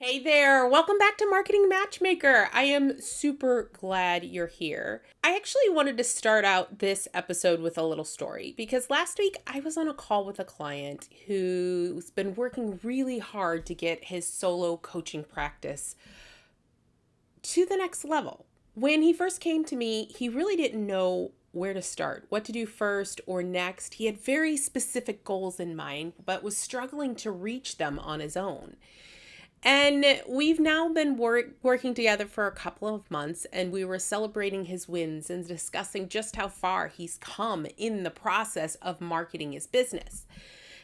Hey there, welcome back to Marketing Matchmaker. I am super glad you're here. I actually wanted to start out this episode with a little story because last week I was on a call with a client who's been working really hard to get his solo coaching practice to the next level. When he first came to me, he really didn't know where to start, what to do first or next. He had very specific goals in mind, but was struggling to reach them on his own. And we've now been working together for a couple of months, and we were celebrating his wins and discussing just how far he's come in the process of marketing his business.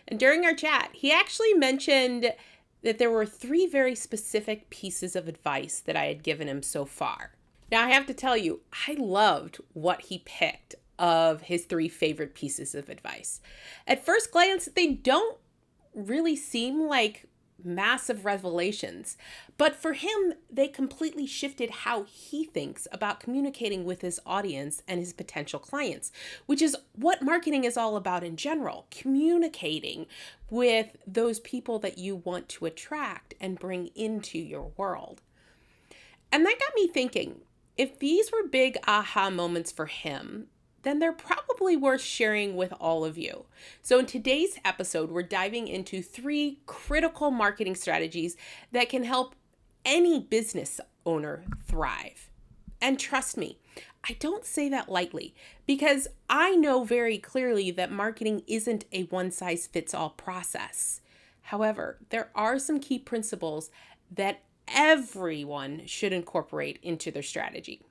And during our chat, he actually mentioned that there were 3 very specific pieces of advice that I had given him so far. Now, I have to tell you, I loved what he picked of his 3 favorite pieces of advice. At first glance, they don't really seem like massive revelations, but for him, they completely shifted how he thinks about communicating with his audience and his potential clients, which is what marketing is all about in general, communicating with those people that you want to attract and bring into your world. And that got me thinking, if these were big aha moments for him, then they're probably worth sharing with all of you. So in today's episode, we're diving into 3 critical marketing strategies that can help any business owner thrive. And trust me, I don't say that lightly because I know very clearly that marketing isn't a one-size-fits-all process. However, there are some key principles that everyone should incorporate into their strategy.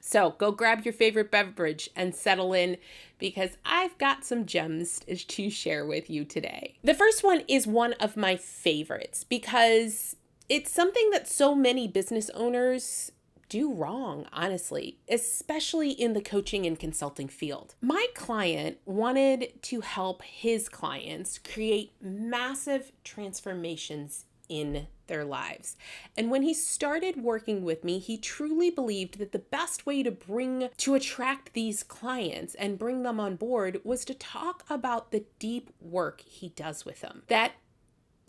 So go grab your favorite beverage and settle in because I've got some gems to share with you today. The first one is one of my favorites because it's something that so many business owners do wrong, honestly, especially in the coaching and consulting field. My client wanted to help his clients create massive transformations in their lives. And when he started working with me, he truly believed that the best way to attract these clients and bring them on board was to talk about the deep work he does with them. That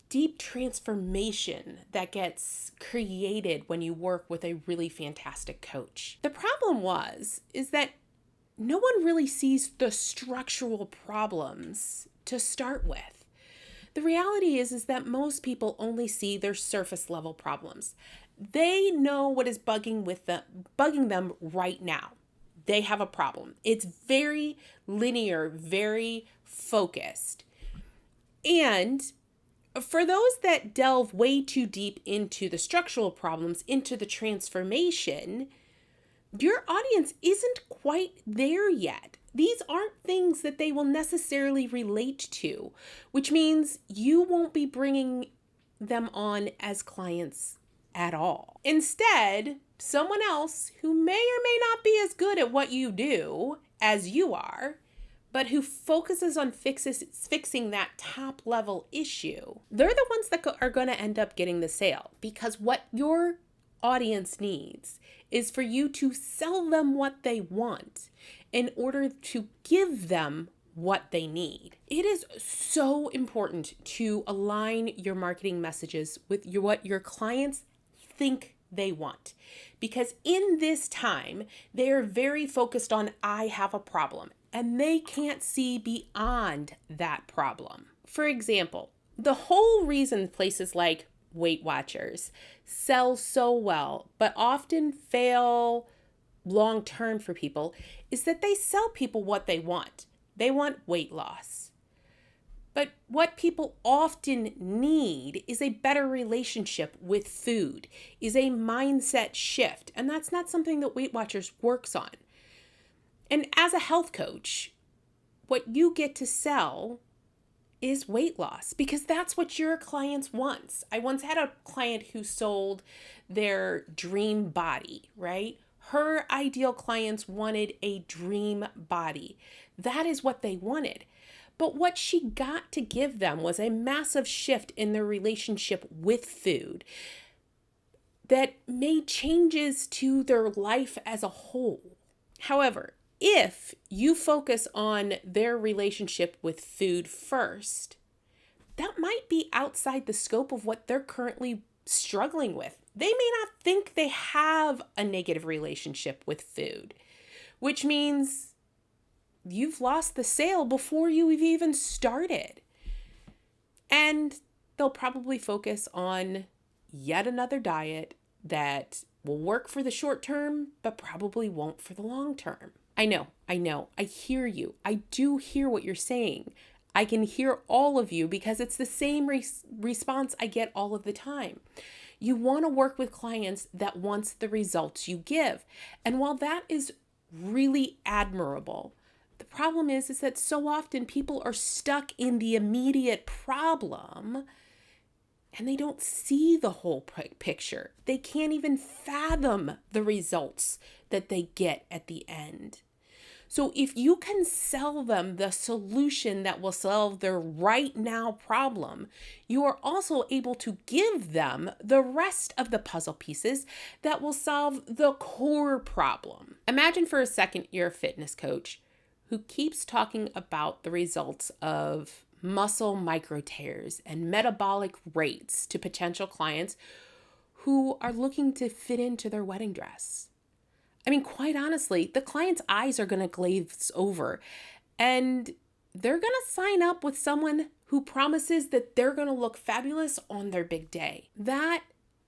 deep transformation that gets created when you work with a really fantastic coach. The problem is that no one really sees the structural problems to start with. The reality is that most people only see their surface level problems. They know what is bugging them right now. They have a problem. It's very linear, very focused. And for those that delve way too deep into the structural problems, into the transformation, your audience isn't quite there yet. These aren't things that they will necessarily relate to, which means you won't be bringing them on as clients at all. Instead, someone else who may or may not be as good at what you do as you are, but who focuses on fixing that top level issue, they're the ones that are going to end up getting the sale, because what your audience needs is for you to sell them what they want in order to give them what they need. It is so important to align your marketing messages with what your clients think they want. Because in this time, they are very focused on, I have a problem, and they can't see beyond that problem. For example, the whole reason places like Weight Watchers sell so well, but often fail long-term for people, is that they sell people what they want. They want weight loss. But what people often need is a better relationship with food, is a mindset shift. And that's not something that Weight Watchers works on. And as a health coach, what you get to sell is weight loss, because that's what your clients want. I once had a client who sold their dream body, right? Her ideal clients wanted a dream body. That is what they wanted. But what she got to give them was a massive shift in their relationship with food that made changes to their life as a whole. However, if you focus on their relationship with food first, that might be outside the scope of what they're currently struggling with. They may not think they have a negative relationship with food, which means you've lost the sale before you've even started. And they'll probably focus on yet another diet that will work for the short term, but probably won't for the long term. I know. I hear you. I do hear what you're saying. I can hear all of you because it's the same response I get all of the time. You want to work with clients that wants the results you give. And while that is really admirable, the problem is that so often people are stuck in the immediate problem and they don't see the whole picture. They can't even fathom the results that they get at the end. So if you can sell them the solution that will solve their right now problem, you are also able to give them the rest of the puzzle pieces that will solve the core problem. Imagine for a second you're a fitness coach who keeps talking about the results of muscle micro tears and metabolic rates to potential clients who are looking to fit into their wedding dress. I mean, quite honestly, the client's eyes are going to glaze over and they're going to sign up with someone who promises that they're going to look fabulous on their big day. That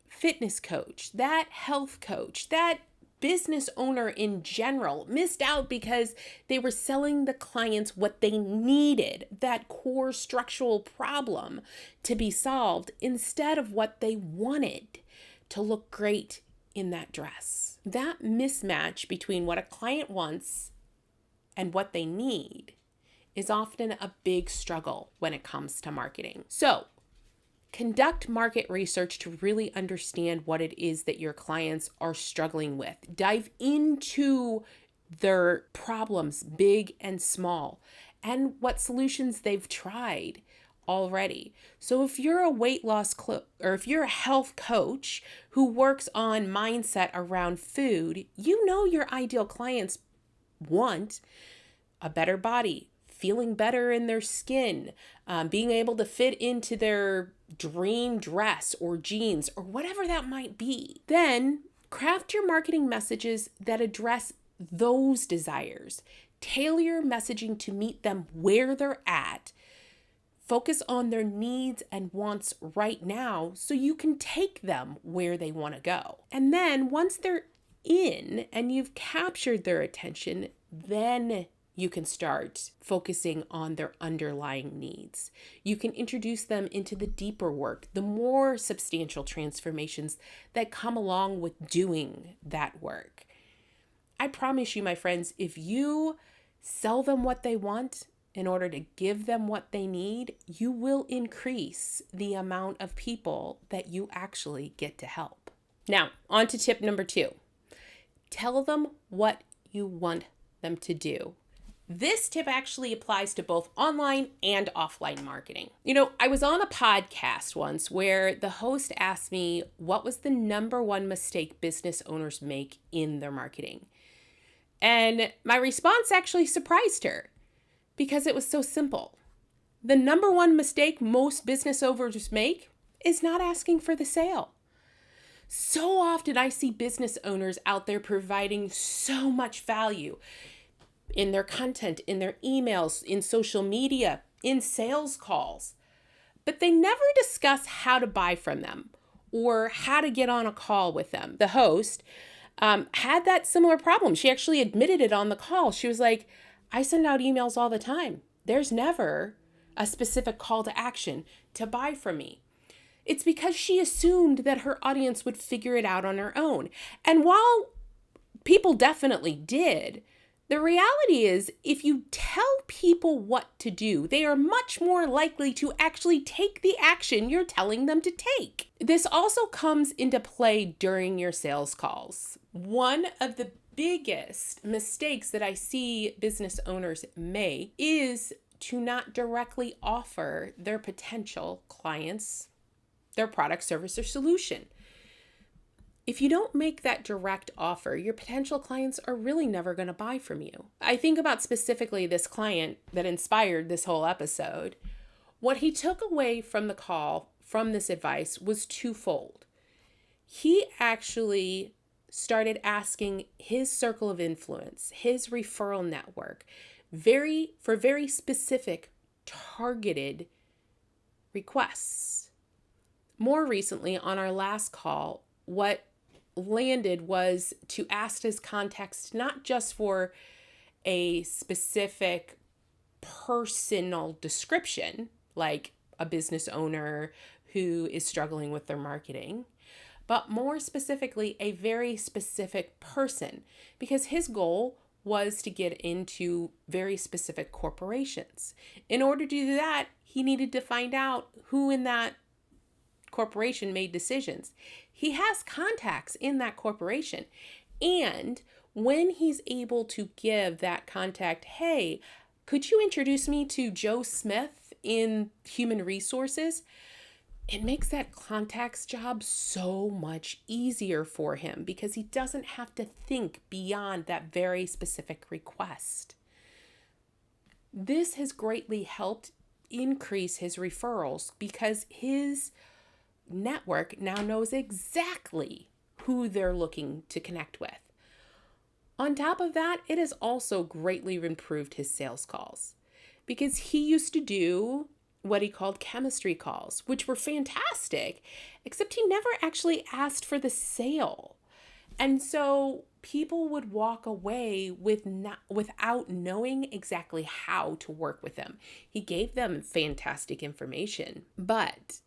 fitness coach, that health coach, that business owner in general missed out because they were selling the clients what they needed, that core structural problem to be solved, instead of what they wanted to look great in that dress. That mismatch between what a client wants and what they need is often a big struggle when it comes to marketing. So, conduct market research to really understand what it is that your clients are struggling with. Dive into their problems, big and small, and what solutions they've tried already. So if you're a weight loss or if you're a health coach who works on mindset around food, you know your ideal clients want a better body, feeling better in their skin, being able to fit into their dream dress or jeans or whatever that might be. Then craft your marketing messages that address those desires. Tailor your messaging to meet them where they're at. Focus on their needs and wants right now so you can take them where they want to go. And then once they're in and you've captured their attention, then you can start focusing on their underlying needs. You can introduce them into the deeper work, the more substantial transformations that come along with doing that work. I promise you, my friends, if you sell them what they want in order to give them what they need, you will increase the amount of people that you actually get to help. Now, on to tip number 2. Tell them what you want them to do. This tip actually applies to both online and offline marketing. You know, I was on a podcast once where the host asked me what was the number one mistake business owners make in their marketing. And my response actually surprised her because it was so simple. The number one mistake most business owners make is not asking for the sale. So often I see business owners out there providing so much value in their content, in their emails, in social media, in sales calls, but they never discuss how to buy from them or how to get on a call with them. The host had that similar problem. She actually admitted it on the call. She was like, I send out emails all the time. There's never a specific call to action to buy from me. It's because she assumed that her audience would figure it out on her own. And while people definitely did, the reality is if you tell people what to do, they are much more likely to actually take the action you're telling them to take. This also comes into play during your sales calls. One of the biggest mistakes that I see business owners make is to not directly offer their potential clients their product, service, or solution. If you don't make that direct offer, your potential clients are really never going to buy from you. I think about specifically this client that inspired this whole episode. What he took away from the call, from this advice, was twofold. he actually started asking his circle of influence, his referral network, for very specific, targeted requests. More recently, on our last call, what landed was to ask his contacts not just for a specific personal description, like a business owner who is struggling with their marketing, but more specifically, a very specific person, because his goal was to get into very specific corporations. In order to do that, he needed to find out who in that corporation made decisions. He has contacts in that corporation. And when he's able to give that contact, hey, could you introduce me to Joe Smith in human resources? It makes that contacts job so much easier for him because he doesn't have to think beyond that very specific request. This has greatly helped increase his referrals because his network now knows exactly who they're looking to connect with. On top of that, it has also greatly improved his sales calls because he used to do what he called chemistry calls, which were fantastic, except he never actually asked for the sale. And so people would walk away without knowing exactly how to work with him. He gave them fantastic information, but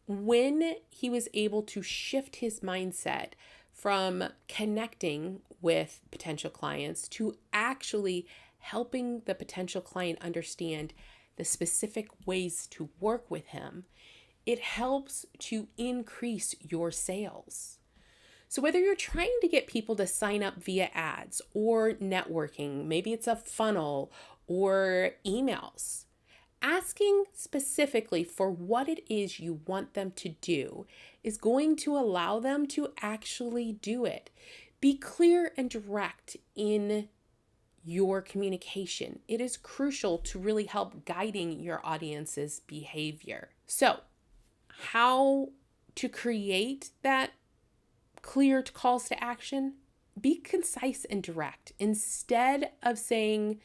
when he was able to shift his mindset from connecting with potential clients to actually helping the potential client understand the specific ways to work with him, it helps to increase your sales. So whether you're trying to get people to sign up via ads or networking, maybe it's a funnel or emails, asking specifically for what it is you want them to do is going to allow them to actually do it. Be clear and direct in your communication. It is crucial to really help guiding your audience's behavior. So, how to create that clear calls to action? Be concise and direct. Instead of saying,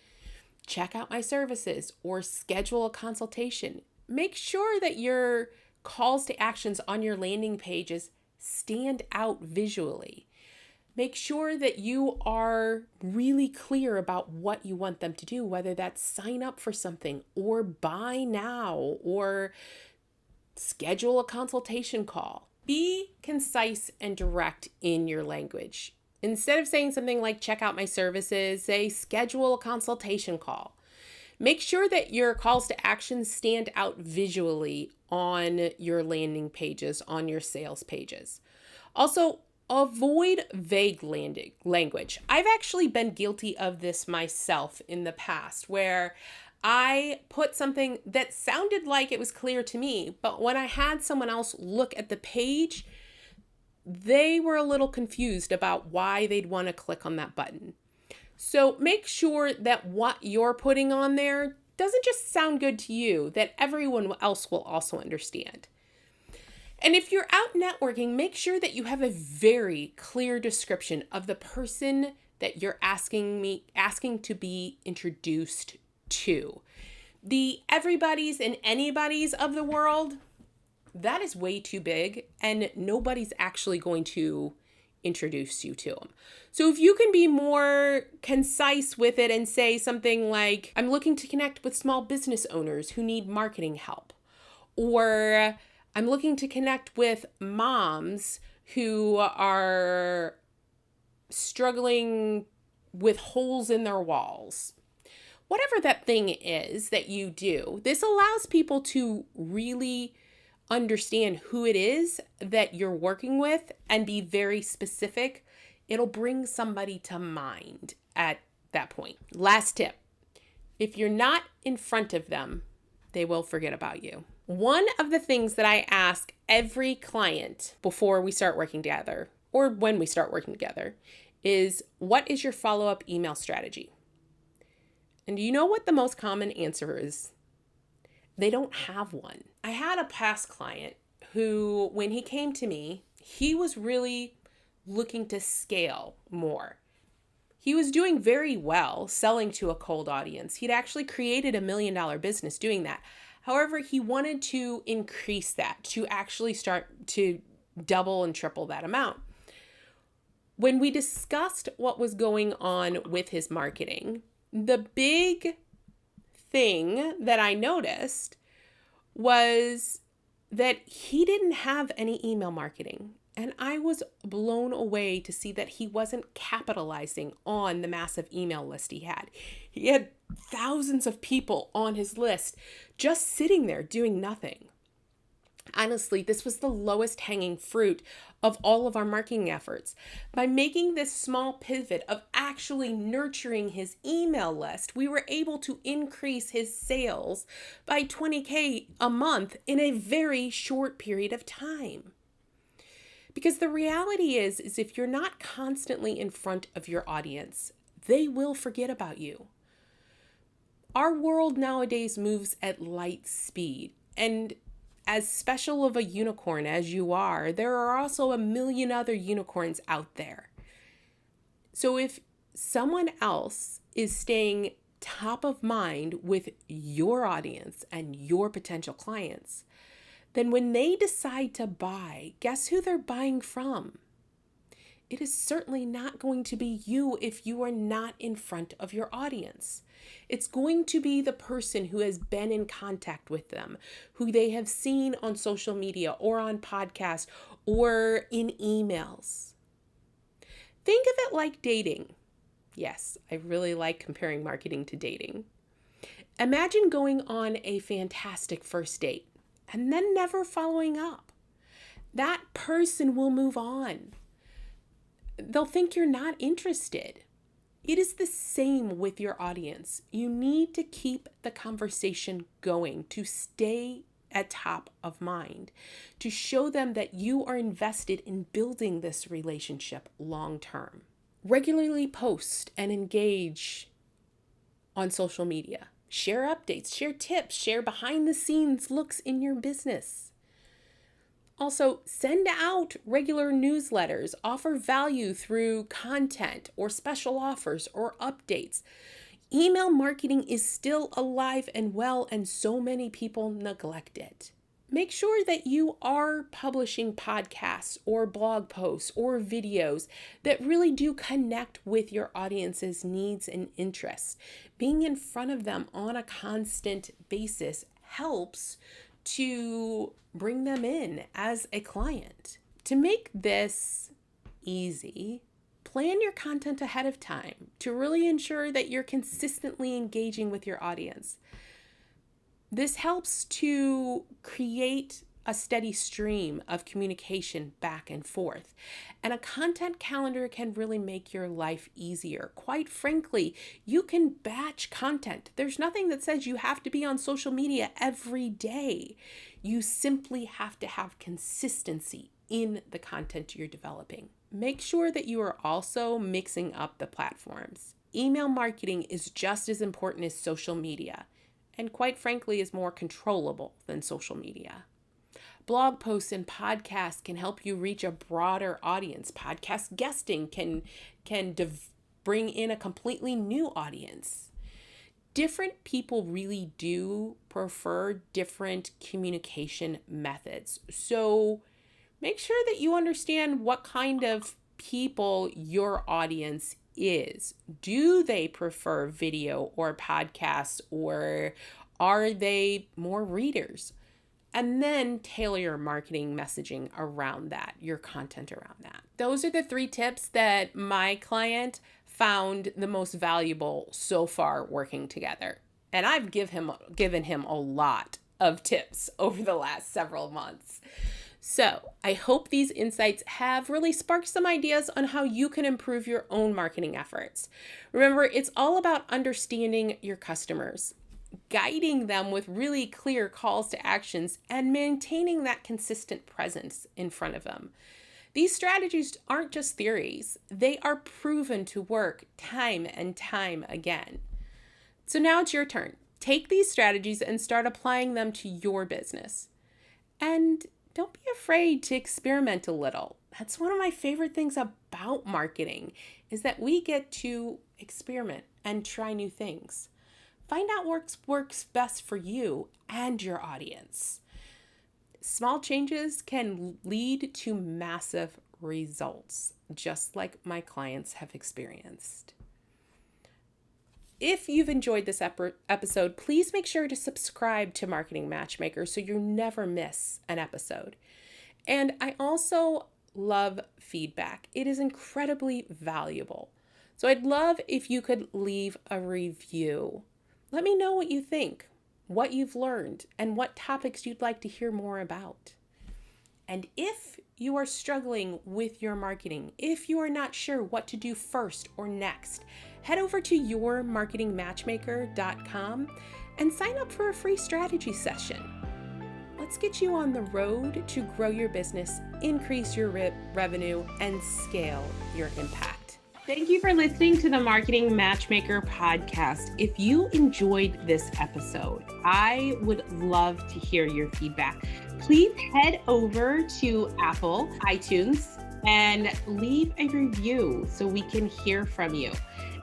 check out my services or schedule a consultation, make sure that your calls to actions on your landing pages stand out visually. Make sure that you are really clear about what you want them to do, whether that's sign up for something or buy now or schedule a consultation call. Be concise and direct in your language. Instead of saying something like check out my services, say schedule a consultation call. Make sure that your calls to action stand out visually on your landing pages, on your sales pages. Also, avoid vague language. I've actually been guilty of this myself in the past, where I put something that sounded like it was clear to me, but when I had someone else look at the page, they were a little confused about why they'd want to click on that button. So make sure that what you're putting on there doesn't just sound good to you, that everyone else will also understand. And if you're out networking, make sure that you have a very clear description of the person that you're asking to be introduced to. The everybody's and anybody's of the world, that is way too big, and nobody's actually going to introduce you to them. So if you can be more concise with it and say something like, I'm looking to connect with small business owners who need marketing help, or I'm looking to connect with moms who are struggling with holes in their walls. Whatever that thing is that you do, this allows people to really understand who it is that you're working with and be very specific. It'll bring somebody to mind at that point. Last tip, if you're not in front of them, they will forget about you. One of the things that I ask every client before we start working together, or when we start working together, is what is your follow-up email strategy? And you know what the most common answer is? They don't have one. I had a past client who, when he came to me, he was really looking to scale more. He was doing very well selling to a cold audience. He'd actually created $1 million business doing that. However, he wanted to increase that, to actually start to double and triple that amount. When we discussed what was going on with his marketing, the big thing that I noticed was that he didn't have any email marketing. And I was blown away to see that he wasn't capitalizing on the massive email list he had. He had thousands of people on his list just sitting there doing nothing. Honestly, this was the lowest hanging fruit of all of our marketing efforts. By making this small pivot of actually nurturing his email list, we were able to increase his sales by $20,000 a month in a very short period of time. Because the reality is if you're not constantly in front of your audience, they will forget about you. Our world nowadays moves at light speed, and as special of a unicorn as you are, there are also a million other unicorns out there. So if someone else is staying top of mind with your audience and your potential clients, then when they decide to buy, guess who they're buying from? It is certainly not going to be you if you are not in front of your audience. It's going to be the person who has been in contact with them, who they have seen on social media or on podcasts or in emails. Think of it like dating. Yes, I really like comparing marketing to dating. Imagine going on a fantastic first date and then never following up. That person will move on. They'll think you're not interested. It is the same with your audience. You need to keep the conversation going to stay at top of mind, to show them that you are invested in building this relationship long term. Regularly post and engage on social media. Share updates, share tips, share behind the scenes looks in your business. Also, send out regular newsletters, offer value through content or special offers or updates. Email marketing is still alive and well, and so many people neglect it. Make sure that you are publishing podcasts or blog posts or videos that really do connect with your audience's needs and interests. Being in front of them on a constant basis helps to bring them in as a client. To make this easy, plan your content ahead of time to really ensure that you're consistently engaging with your audience. This helps to create a steady stream of communication back and forth. And a content calendar can really make your life easier. Quite frankly, you can batch content. There's nothing that says you have to be on social media every day. You simply have to have consistency in the content you're developing. Make sure that you are also mixing up the platforms. Email marketing is just as important as social media, and quite frankly is more controllable than social media. Blog posts and podcasts can help you reach a broader audience. Podcast guesting can bring in a completely new audience. Different people really do prefer different communication methods. So make sure that you understand what kind of people your audience is. Do they prefer video or podcasts, or are they more readers? And then tailor your marketing messaging around that, your content around that. Those are the 3 tips that my client found the most valuable so far working together. And I've given him a lot of tips over the last several months. So I hope these insights have really sparked some ideas on how you can improve your own marketing efforts. Remember, it's all about understanding your customers, guiding them with really clear calls to actions, and maintaining that consistent presence in front of them. These strategies aren't just theories. They are proven to work time and time again. So now it's your turn. Take these strategies and start applying them to your business. And don't be afraid to experiment a little. That's one of my favorite things about marketing, is that we get to experiment and try new things. Find out what works best for you and your audience. Small changes can lead to massive results, just like my clients have experienced. If you've enjoyed this episode, please make sure to subscribe to Marketing Matchmaker so you never miss an episode. And I also love feedback. It is incredibly valuable. So I'd love if you could leave a review. Let me know what you think, what you've learned, and what topics you'd like to hear more about. And if you are struggling with your marketing, if you are not sure what to do first or next, head over to yourmarketingmatchmaker.com and sign up for a free strategy session. Let's get you on the road to grow your business, increase your revenue, and scale your impact. Thank you for listening to the Marketing Matchmaker podcast. If you enjoyed this episode, I would love to hear your feedback. Please head over to Apple iTunes and leave a review so we can hear from you.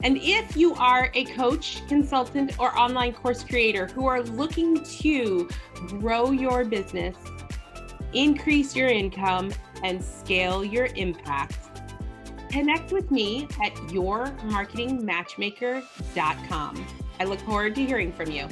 And if you are a coach, consultant, or online course creator who are looking to grow your business, increase your income, and scale your impact, connect with me at yourmarketingmatchmaker.com. I look forward to hearing from you.